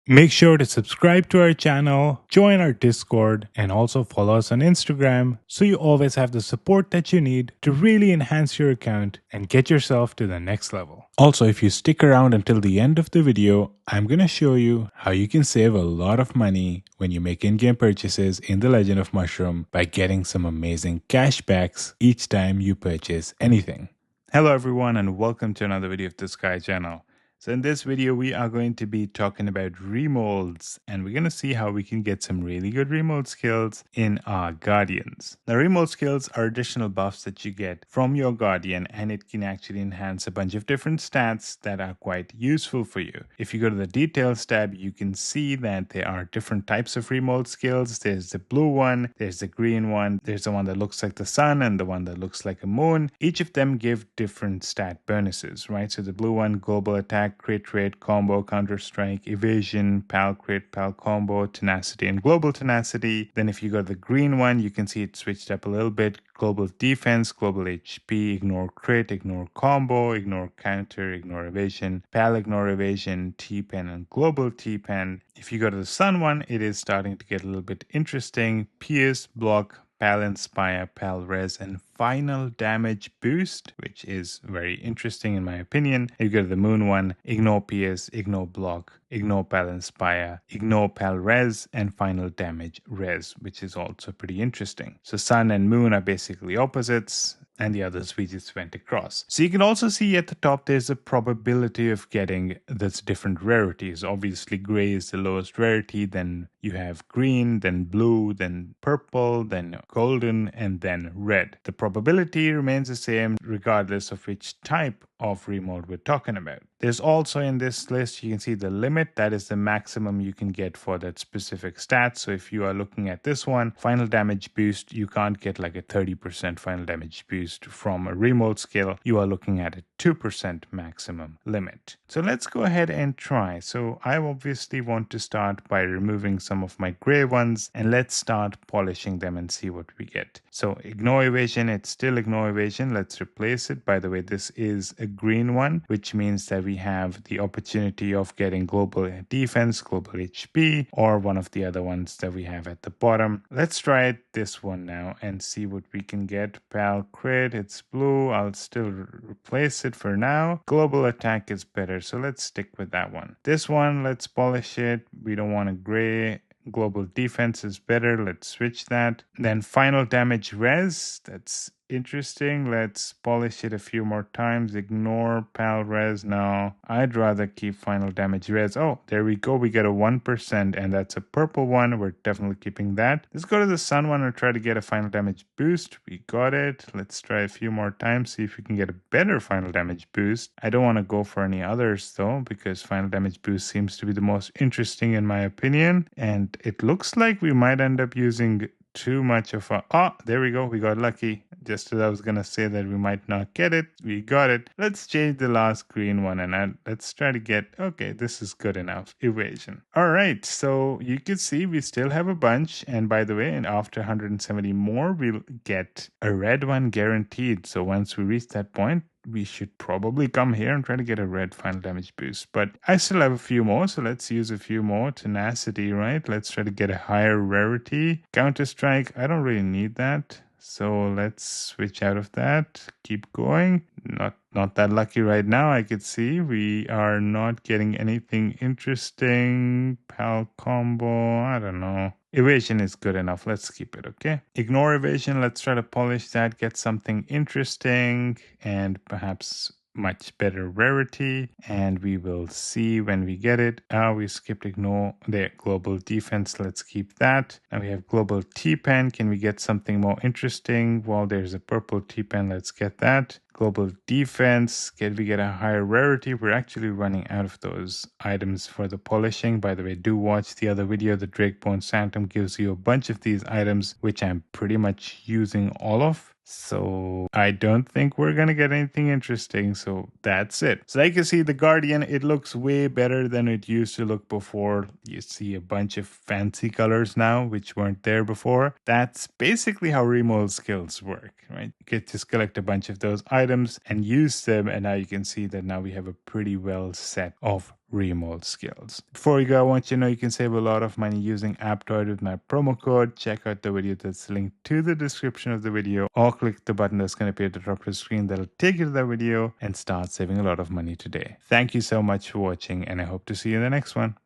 Make sure to subscribe to our channel, join our Discord, and also follow us on Instagram so you always have the support that you need to really enhance your account and get yourself to the next level. Also, if you stick around until the end of the video, I'm going to show you how you can save a lot of money when you make in-game purchases in The Legend of Mushroom by getting some amazing cashbacks each time you purchase anything. Hello everyone and welcome to another video of the Sky channel. So in this video, we are going to be talking about remolds, and we're going to see how we can get some really good remold skills in our Guardians. Now, remold skills are additional buffs that you get from your Guardian, and it can actually enhance a bunch of different stats that are quite useful for you. If you go to the details tab, you can see that there are different types of remold skills. There's the blue one, there's the green one, there's the one that looks like the sun, and the one that looks like a moon. Each of them give different stat bonuses, right? So the blue one, global attack, crit rate, combo, counter strike, evasion, pal crit, pal combo, tenacity, and global tenacity. Then if you go to the green one, you can see it switched up a little bit. Global defense, global HP, ignore crit, ignore combo, ignore counter, ignore evasion, pal ignore evasion, T-pen, and global T-pen. If you go to the sun one, it is starting to get a little bit interesting. Pierce, block, pal inspire, pal res, and final damage boost, which is very interesting in my opinion. If you go to the moon one, ignore pierce, ignore block, ignore pal inspire, ignore pal res, and final damage res, which is also pretty interesting. So sun and moon are basically opposites, and the others we just went across. So you can also see at the top there's a probability of getting those different rarities. Obviously gray is the lowest rarity, then you have green, then blue, then purple, then golden, and then red. The probability remains the same regardless of which type of remold we're talking about. There's also in this list, you can see the limit, that is the maximum you can get for that specific stat. So if you are looking at this one, final damage boost, you can't get like a 30% final damage boost from a remold skill. You are looking at a 2% maximum limit. So let's go ahead and try. So I obviously want to start by removing some of my gray ones, and let's start polishing them and see what we get. So ignore evasion, it's still ignore evasion. Let's replace it. By the way, this is a green one, which means that we have the opportunity of getting global defense, global HP, or one of the other ones that we have at the bottom. Let's try this one now and see what we can get. Pal crit, it's blue. I'll still replace it for now. Global attack is better, so let's stick with that one. This one, let's polish it. We don't want a gray. Global defense is better. Let's switch that. Then final damage res. That's interesting. Let's polish it a few more times. Ignore pal res. No, I'd rather keep final damage res. Oh, there we go. We get a 1%, and that's a purple one. We're definitely keeping that. Let's go to the sun one and try to get a final damage boost. We got it. Let's try a few more times, see if we can get a better final damage boost. I don't want to go for any others though, because final damage boost seems to be the most interesting in my opinion, and it looks like we might end up using too much of a... Oh, there we go. We got lucky. Just as I was going to say that we might not get it, we got it. Let's change the last green one and let's try to get... Okay, this is good enough. Evasion. All right, so you can see we still have a bunch. And by the way, and after 170 more, we'll get a red one guaranteed. So once we reach that point, we should probably come here and try to get a red final damage boost. But I still have a few more, so let's use a few more. Tenacity, right? Let's try to get a higher rarity. Counter strike, I don't really need that. So let's switch out of that. Keep going. Not that lucky right now. I could see we are not getting anything interesting. Pal combo, I don't know. Evasion is good enough. Let's keep it, okay? Ignore evasion. Let's try to polish that, get something interesting, and perhaps much better rarity, and we will see when we get it. We skipped ignore there. Global defense, let's keep that. Now we have global T-pen. Can we get something more interesting? Well, there's a purple T-pen. Let's get that. Global defense, can we get a higher rarity? We're actually running out of those items for the polishing. By the way, do watch the other video. The Drakebone Sanctum gives you a bunch of these items, which I'm pretty much using all of. So I don't think we're going to get anything interesting. So that's it. So like you see, the Guardian, it looks way better than it used to look before. You see a bunch of fancy colors now, which weren't there before. That's basically how remold skills work, right? You can just collect a bunch of those items items and use them. And now you can see that now we have a pretty well set of remold skills. Before we go, I want you to know you can save a lot of money using Aptoide with my promo code. Check out the video that's linked to the description of the video, or click the button that's going to appear at the top of the screen that'll take you to that video and start saving a lot of money today. Thank you so much for watching, and I hope to see you in the next one.